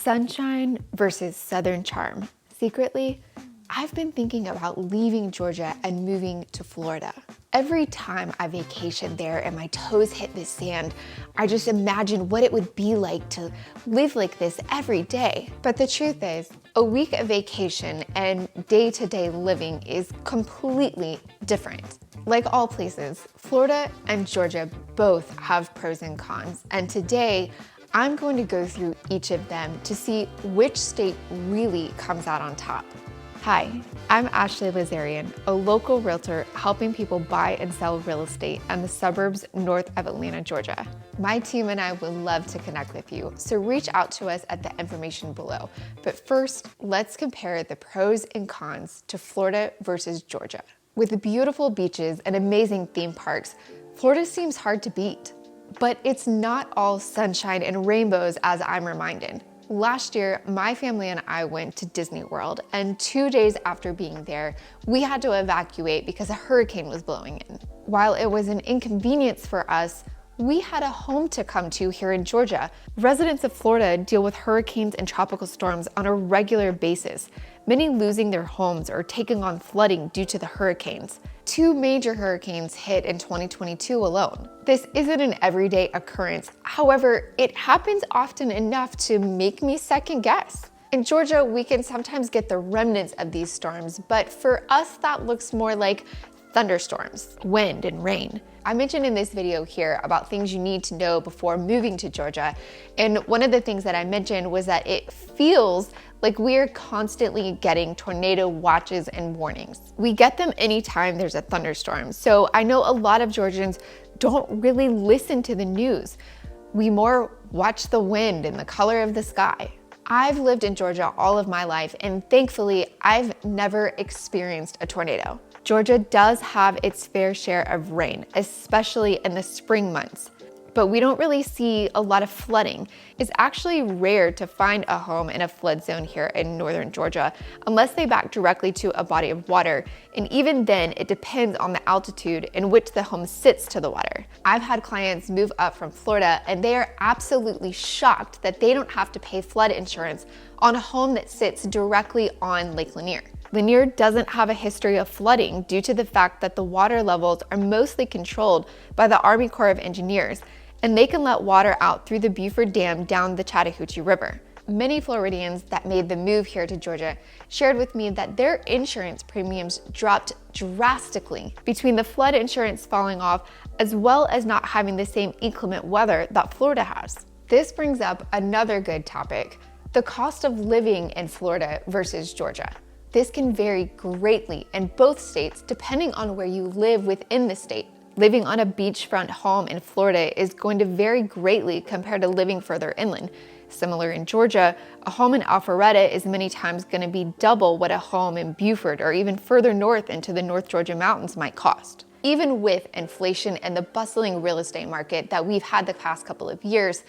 Sunshine versus Southern charm. Secretly, I've been thinking about leaving Georgia and moving to Florida. Every time I vacation there and my toes hit the sand, I just imagine what it would be like to live like this every day. But the truth is, a week of vacation and day-to-day living is completely different. Like all places, Florida and Georgia both have pros and cons, and today, I'm going to go through each of them to see which state really comes out on top. Hi, I'm Ashley Lazarian, a local realtor helping people buy and sell real estate in the suburbs north of Atlanta, Georgia. My team and I would love to connect with you, so reach out to us at the information below. But first, let's compare the pros and cons to Florida versus Georgia. With beautiful beaches and amazing theme parks, Florida seems hard to beat. But it's not all sunshine and rainbows, as I'm reminded. Last year, my family and I went to Disney World, and 2 days after being there, we had to evacuate because a hurricane was blowing in. While it was an inconvenience for us, we had a home to come to here in Georgia. Residents of Florida deal with hurricanes and tropical storms on a regular basis, many losing their homes or taking on flooding due to the hurricanes. 2 major hurricanes hit in 2022 alone. This isn't an everyday occurrence. However, it happens often enough to make me second guess. In Georgia, we can sometimes get the remnants of these storms, but for us, that looks more like thunderstorms, wind, and rain. I mentioned in this video here about things you need to know before moving to Georgia, and one of the things that I mentioned was that it feels like we're constantly getting tornado watches and warnings. We get them anytime there's a thunderstorm, so I know a lot of Georgians don't really listen to the news. We more watch the wind and the color of the sky. I've lived in Georgia all of my life, and thankfully, I've never experienced a tornado. Georgia does have its fair share of rain, especially in the spring months, but we don't really see a lot of flooding. It's actually rare to find a home in a flood zone here in northern Georgia, unless they back directly to a body of water, and even then, it depends on the altitude in which the home sits to the water. I've had clients move up from Florida, and they are absolutely shocked that they don't have to pay flood insurance on a home that sits directly on Lake Lanier. Lanier doesn't have a history of flooding due to the fact that the water levels are mostly controlled by the Army Corps of Engineers, and they can let water out through the Buford Dam down the Chattahoochee River. Many Floridians that made the move here to Georgia shared with me that their insurance premiums dropped drastically between the flood insurance falling off as well as not having the same inclement weather that Florida has. This brings up another good topic, the cost of living in Florida versus Georgia. This can vary greatly in both states depending on where you live within the state. Living on a beachfront home in Florida is going to vary greatly compared to living further inland. Similar in Georgia, a home in Alpharetta is many times going to be double what a home in Buford or even further north into the North Georgia mountains might cost. Even with inflation and the bustling real estate market that we've had the past couple of years,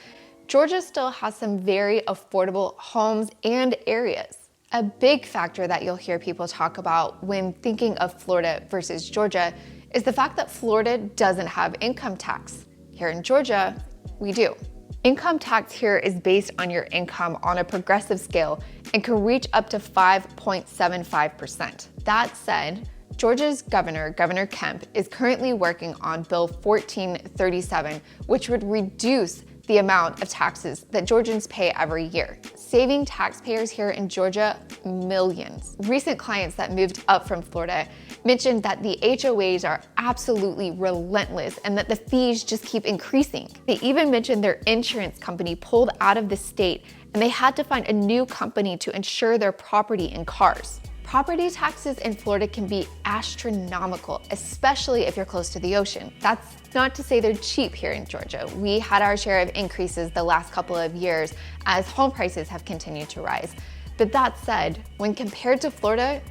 Georgia still has some very affordable homes and areas. A big factor that you'll hear people talk about when thinking of Florida versus Georgia is the fact that Florida doesn't have income tax. Here in Georgia, we do. Income tax here is based on your income on a progressive scale and can reach up to 5.75%. That said, Georgia's Governor Kemp, is currently working on Bill 1437, which would reduce the amount of taxes that Georgians pay every year, saving taxpayers here in Georgia millions. Recent clients that moved up from Florida mentioned that the HOAs are absolutely relentless and that the fees just keep increasing. They even mentioned their insurance company pulled out of the state and they had to find a new company to insure their property and cars. Property taxes in Florida can be astronomical, especially if you're close to the ocean. That's not to say they're cheap here in Georgia. We had our share of increases the last couple of years as home prices have continued to rise. But that said, when compared to Florida,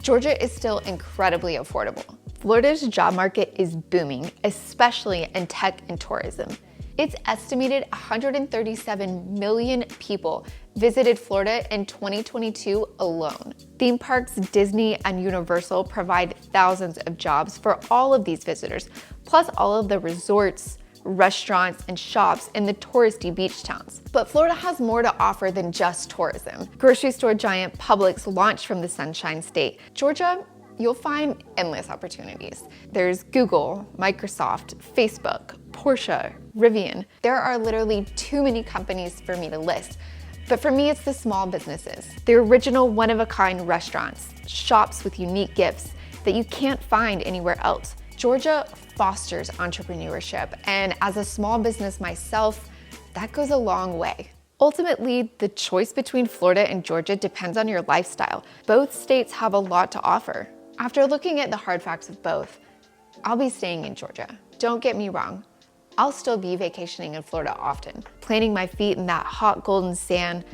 Georgia is still incredibly affordable. Florida's job market is booming, especially in tech and tourism. It's estimated 137 million people visited Florida in 2022 alone. Theme parks, Disney, and Universal provide thousands of jobs for all of these visitors, plus all of the resorts, restaurants, and shops in the touristy beach towns. But Florida has more to offer than just tourism. Grocery store giant Publix launched from the Sunshine State. Georgia, you'll find endless opportunities. There's Google, Microsoft, Facebook, Porsche, Rivian. There are literally too many companies for me to list. But for me, it's the small businesses, the original one-of-a-kind restaurants, shops with unique gifts that you can't find anywhere else. Georgia fosters entrepreneurship, and as a small business myself, that goes a long way. Ultimately, the choice between Florida and Georgia depends on your lifestyle. Both states have a lot to offer. After looking at the hard facts of both, I'll be staying in Georgia. Don't get me wrong. I'll still be vacationing in Florida often, planting my feet in that hot golden sand,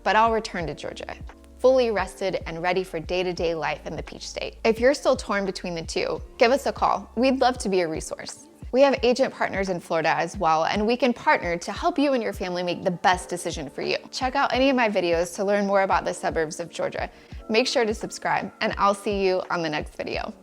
but I'll return to Georgia, fully rested and ready for day-to-day life in the Peach State. If you're still torn between the two, give us a call. We'd love to be a resource. We have agent partners in Florida as well, and we can partner to help you and your family make the best decision for you. Check out any of my videos to learn more about the suburbs of Georgia. Make sure to subscribe, and I'll see you on the next video.